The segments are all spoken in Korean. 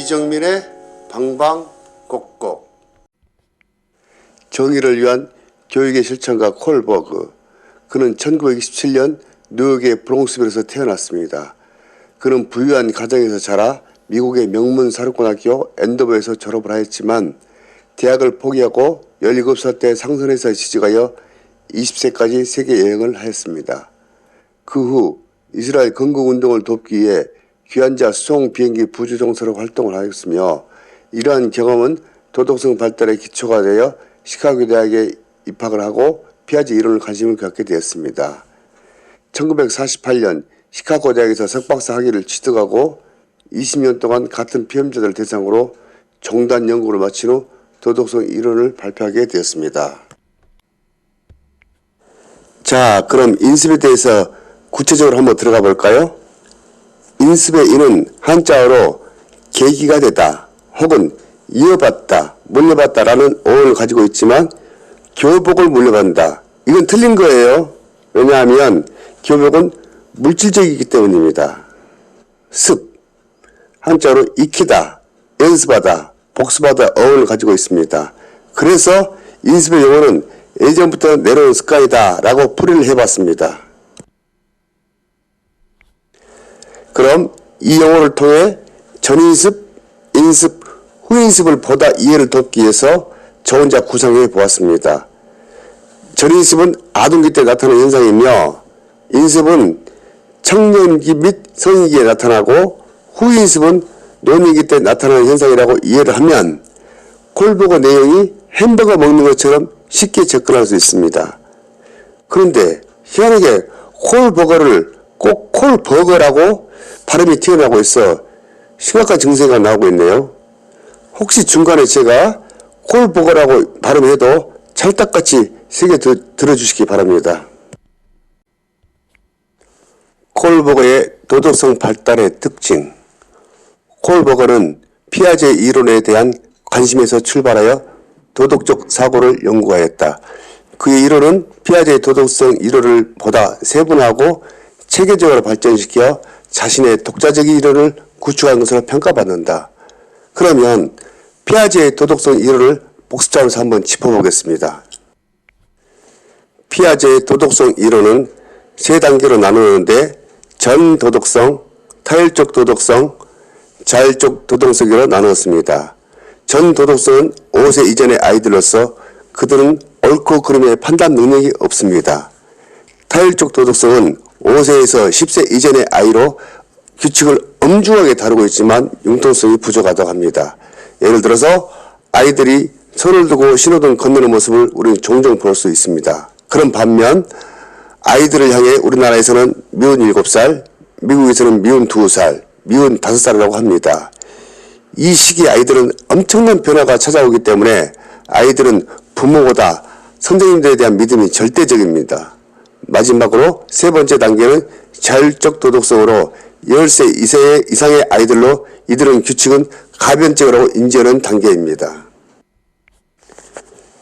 이정민의 방방곡곡. 정의를 위한 교육의 실천가 콜버그. 그는 1927년 뉴욕의 브롱스빌에서 태어났습니다. 그는 부유한 가정에서 자라 미국의 명문 사립고등학교 앤도버에서 졸업을 하였지만 대학을 포기하고 17살 때 상선에서 취직하여 20세까지 세계 여행을 하였습니다. 그 후 이스라엘 건국운동을 돕기 위해 귀환자 수송 비행기 부주종사로 활동을 하였으며 이러한 경험은 도덕성 발달의 기초가 되어 시카고 대학에 입학을 하고 피아제 이론을 관심을 갖게 되었습니다. 1948년 시카고 대학에서 석박사 학위를 취득하고 20년 동안 같은 피험자들 대상으로 종단 연구를 마친 후 도덕성 이론을 발표하게 되었습니다. 자, 그럼 인습에 대해서 구체적으로 한번 들어가 볼까요? 인습의 인은 한자어로 계기가 되다 혹은 이어받다, 물려받다라는 어원을 가지고 있지만 교복을 물려받는다. 이건 틀린 거예요. 왜냐하면 교복은 물질적이기 때문입니다. 습, 한자어로 익히다, 연습하다, 복습하다 어원을 가지고 있습니다. 그래서 인습의 용어는 예전부터 내려온 습관이다 라고 풀이를 해봤습니다. 그럼 이 용어를 통해 전인습, 인습, 후인습을 보다 이해를 돕기 위해서 저 혼자 구상해 보았습니다. 전인습은 아동기 때 나타나는 현상이며 인습은 청년기 및 성인기에 나타나고 후인습은 노년기 때 나타나는 현상이라고 이해를 하면 콜버거 내용이 햄버거 먹는 것처럼 쉽게 접근할 수 있습니다. 그런데 희한하게 콜버거를 꼭 콜버거라고 발음이 튀어나오고 있어 심각한 증세가 나오고 있네요. 혹시 중간에 제가 콜버거라고 발음해도 찰떡같이 새겨 들어주시기 바랍니다. 콜버거의 도덕성 발달의 특징. 콜버거는 피아제 이론에 대한 관심에서 출발하여 도덕적 사고를 연구하였다. 그의 이론은 피아제의 도덕성 이론을 보다 세분화하고 체계적으로 발전시켜 자신의 독자적인 이론을 구축한 것으로 평가받는다. 그러면 피아제의 도덕성 이론을 복습자로서 한번 짚어보겠습니다. 피아제의 도덕성 이론은 세 단계로 나누는데 전도덕성, 타율적 도덕성, 자율적 도덕성으로 나누었습니다. 전도덕성은 5세 이전의 아이들로서 그들은 옳고 그름의 판단 능력이 없습니다. 타율적 도덕성은 5세에서 10세 이전의 아이로 규칙을 엄중하게 다루고 있지만 융통성이 부족하다고 합니다. 예를 들어서 아이들이 손을 두고 신호등 건너는 모습을 우리는 종종 볼 수 있습니다. 그런 반면 아이들을 향해 우리나라에서는 미운 7살, 미국에서는 미운 2살, 미운 5살이라고 합니다. 이 시기 아이들은 엄청난 변화가 찾아오기 때문에 아이들은 부모보다 선생님들에 대한 믿음이 절대적입니다. 마지막으로 세 번째 단계는 자율적 도덕성으로 10세 이상의 아이들로 이들은 규칙은 가변적이라고 인지하는 단계입니다.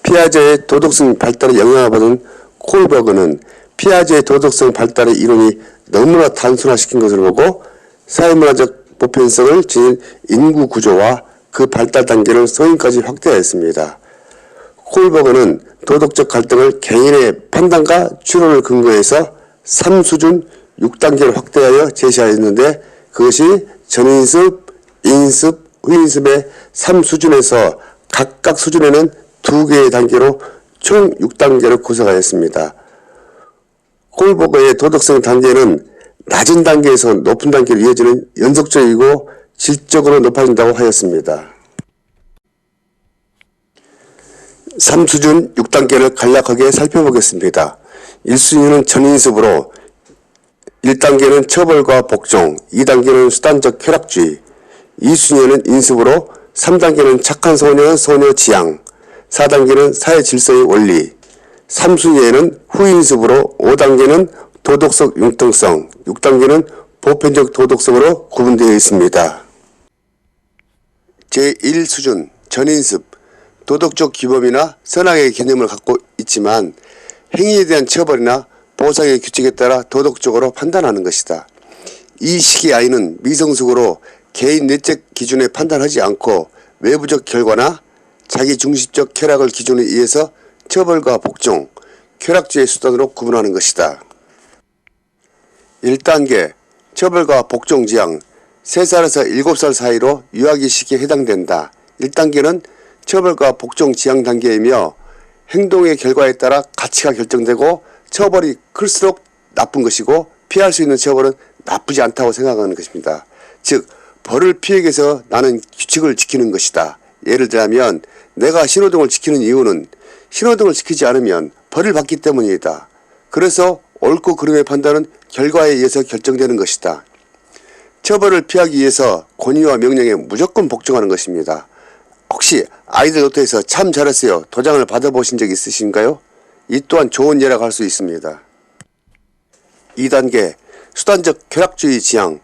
피아제의 도덕성 발달에 영향을 받은 콜버그는 피아제의 도덕성 발달의 이론이 너무나 단순화시킨 것을 보고 사회문화적 보편성을 지닌 인구 구조와 그 발달 단계를 성인까지 확대하였습니다. 콜버그는 도덕적 갈등을 개인의 판단과 추론을 근거해서 3수준 6단계를 확대하여 제시하였는데 그것이 전인습, 인습, 후인습의 3수준에서 각각 수준에는 2개의 단계로 총 6단계를 구성하였습니다. 콜버거의 도덕성 단계는 낮은 단계에서 높은 단계로 이어지는 연속적이고 질적으로 높아진다고 하였습니다. 3수준 6단계를 간략하게 살펴보겠습니다. 1순위는 전인습으로 1단계는 처벌과 복종, 2단계는 수단적 쾌락주의, 2순위는 인습으로 3단계는 착한 소녀, 소녀 지향, 4단계는 사회 질서의 원리, 3순위에는 후인습으로 5단계는 도덕적 융통성, 6단계는 보편적 도덕성으로 구분되어 있습니다. 제1수준 전인습, 도덕적 규범이나 선악의 개념을 갖고 있지만 행위에 대한 처벌이나 보상의 규칙에 따라 도덕적으로 판단하는 것이다. 이 시기 아이는 미성숙으로 개인 내적 기준에 판단하지 않고 외부적 결과나 자기 중심적 쾌락을 기준에 의해서 처벌과 복종, 쾌락주의 수단으로 구분하는 것이다. 1단계 처벌과 복종 지향 3살에서 7살 사이로 유아기 시기에 해당된다. 1단계는 처벌과 복종 지향 단계이며 행동의 결과에 따라 가치가 결정되고 처벌이 클수록 나쁜 것이고 피할 수 있는 처벌은 나쁘지 않다고 생각하는 것입니다. 즉 벌을 피하기 위해서 나는 규칙을 지키는 것이다. 예를 들자면 내가 신호등을 지키는 이유는 신호등을 지키지 않으면 벌을 받기 때문이다. 그래서 옳고 그름의 판단은 결과에 의해서 결정되는 것이다. 처벌을 피하기 위해서 권위와 명령에 무조건 복종하는 것입니다. 혹시 아이들 놀이터에서 참 잘했어요 도장을 받아보신 적 있으신가요? 이 또한 좋은 예라고 할 수 있습니다. 2단계 수단적 쾌락주의 지향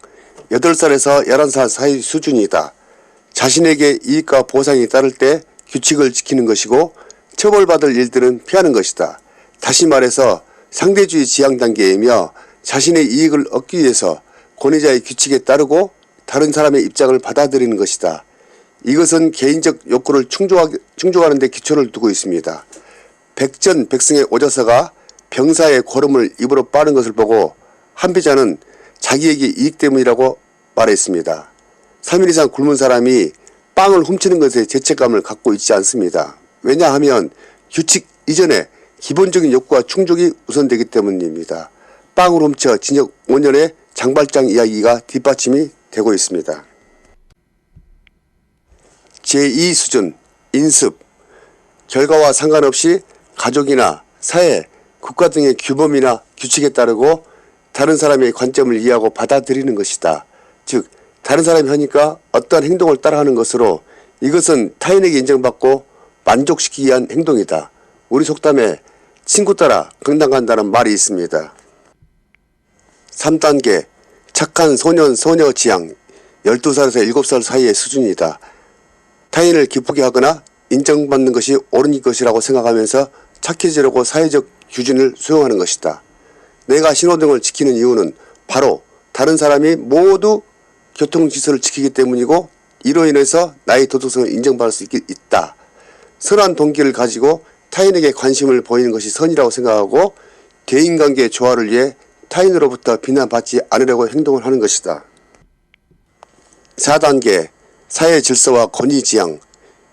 8살에서 11살 사이 수준이다. 자신에게 이익과 보상이 따를 때 규칙을 지키는 것이고 처벌받을 일들은 피하는 것이다. 다시 말해서 상대주의 지향 단계이며 자신의 이익을 얻기 위해서 권위자의 규칙에 따르고 다른 사람의 입장을 받아들이는 것이다. 이것은 개인적 욕구를 충족하는 데 기초를 두고 있습니다. 백전백승의 오저서가 병사의 고름을 입으로 빠는 것을 보고 한비자는 자기에게 이익 때문이라고 말했습니다. 3일 이상 굶은 사람이 빵을 훔치는 것에 죄책감을 갖고 있지 않습니다. 왜냐하면 규칙 이전에 기본적인 욕구와 충족이 우선되기 때문입니다. 빵을 훔쳐 징역 5년의 장발장 이야기가 뒷받침이 되고 있습니다. 제2수준 인습 결과와 상관없이 가족이나 사회, 국가 등의 규범이나 규칙에 따르고 다른 사람의 관점을 이해하고 받아들이는 것이다. 즉 다른 사람이 하니까 어떠한 행동을 따라하는 것으로 이것은 타인에게 인정받고 만족시키기 위한 행동이다. 우리 속담에 친구 따라 강당 간다는 말이 있습니다. 3단계 착한 소년 소녀 지향 12살에서 7살 사이의 수준이다. 타인을 기쁘게 하거나 인정받는 것이 옳은 것이라고 생각하면서 착해지려고 사회적 규준을 수용하는 것이다. 내가 신호등을 지키는 이유는 바로 다른 사람이 모두 교통질서를 지키기 때문이고 이로 인해서 나의 도덕성을 인정받을 수 있다. 선한 동기를 가지고 타인에게 관심을 보이는 것이 선이라고 생각하고 대인관계의 조화를 위해 타인으로부터 비난받지 않으려고 행동을 하는 것이다. 4단계 사회 질서와 권위 지향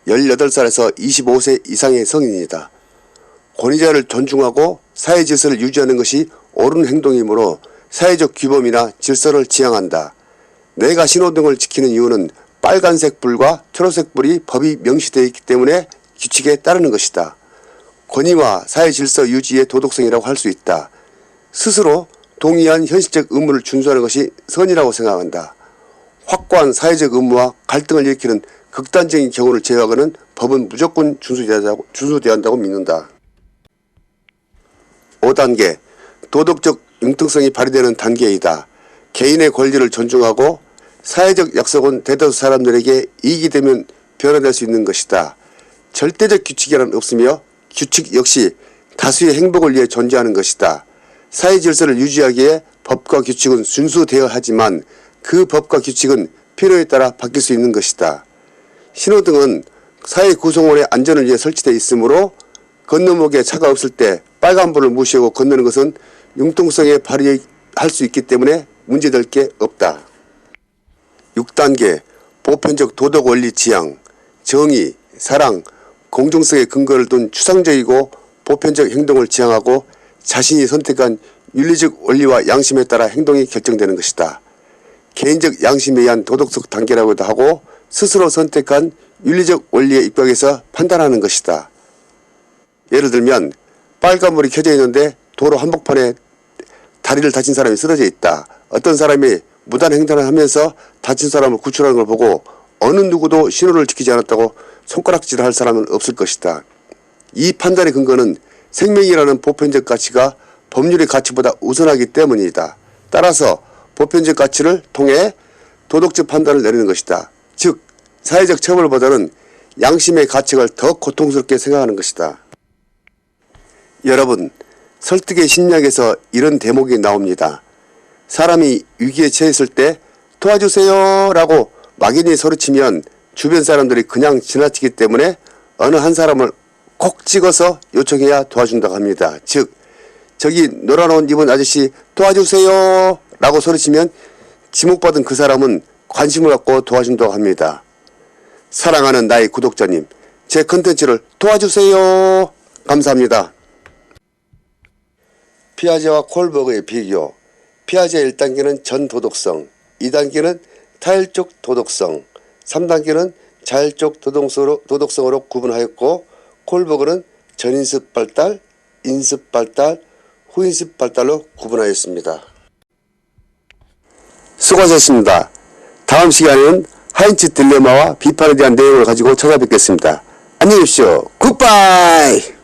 18살에서 25세 이상의 성인이다. 권위자를 존중하고 사회 질서를 유지하는 것이 옳은 행동이므로 사회적 규범이나 질서를 지향한다. 내가 신호등을 지키는 이유는 빨간색 불과 초록색 불이 법이 명시되어 있기 때문에 규칙에 따르는 것이다. 권위와 사회 질서 유지의 도덕성이라고 할 수 있다. 스스로 동의한 현실적 의무를 준수하는 것이 선이라고 생각한다. 확고한 사회적 의무와 갈등을 일으키는 극단적인 경우를 제외하고는 법은 무조건 준수되어야 한다고 믿는다. 5단계 도덕적 융통성이 발휘되는 단계이다. 개인의 권리를 존중하고 사회적 약속은 대다수 사람들에게 이익이 되면 변화될 수 있는 것이다. 절대적 규칙이란 없으며 규칙 역시 다수의 행복을 위해 존재하는 것이다. 사회 질서를 유지하기에 법과 규칙은 준수되어야 하지만 그 법과 규칙은 필요에 따라 바뀔 수 있는 것이다. 신호등은 사회 구성원의 안전을 위해 설치되어 있으므로 건너목에 차가 없을 때 빨간불을 무시하고 건너는 것은 융통성에 발휘할 수 있기 때문에 문제될 게 없다. 6단계 보편적 도덕 원리 지향 정의, 사랑, 공정성의 근거를 둔 추상적이고 보편적 행동을 지향하고 자신이 선택한 윤리적 원리와 양심에 따라 행동이 결정되는 것이다. 개인적 양심에 의한 도덕적 단계라고도 하고 스스로 선택한 윤리적 원리에 입각해서 판단하는 것이다. 예를 들면 빨간불이 켜져 있는데 도로 한복판에 다리를 다친 사람이 쓰러져 있다. 어떤 사람이 무단 횡단을 하면서 다친 사람을 구출하는 걸 보고 어느 누구도 신호를 지키지 않았다고 손가락질을 할 사람은 없을 것이다. 이 판단의 근거는 생명이라는 보편적 가치가 법률의 가치보다 우선하기 때문이다. 따라서 보편적 가치를 통해 도덕적 판단을 내리는 것이다. 즉 사회적 처벌보다는 양심의 가치를 더 고통스럽게 생각하는 것이다. 여러분, 설득의 심리학에서 이런 대목이 나옵니다. 사람이 위기에 처했을 때 도와주세요 라고 막연히 소리치면 주변 사람들이 그냥 지나치기 때문에 어느 한 사람을 콕 찍어서 요청해야 도와준다고 합니다. 즉 저기 노란 옷 입은 아저씨 도와주세요 라고 소리치면 지목받은 그 사람은 관심을 갖고 도와준다고 합니다. 사랑하는 나의 구독자님, 제 컨텐츠를 도와주세요. 감사합니다. 피아제와 콜버그의 비교. 피아제 1단계는 전도덕성, 2단계는 타일적 도덕성, 3단계는 자율적 도덕성으로 구분하였고, 콜버그는 전인습 발달, 인습 발달, 후인습 발달로 구분하였습니다. 수고하셨습니다. 다음 시간에는 하인츠 딜레마와 비판에 대한 내용을 가지고 찾아뵙겠습니다. 안녕히 계십시오. 굿바이!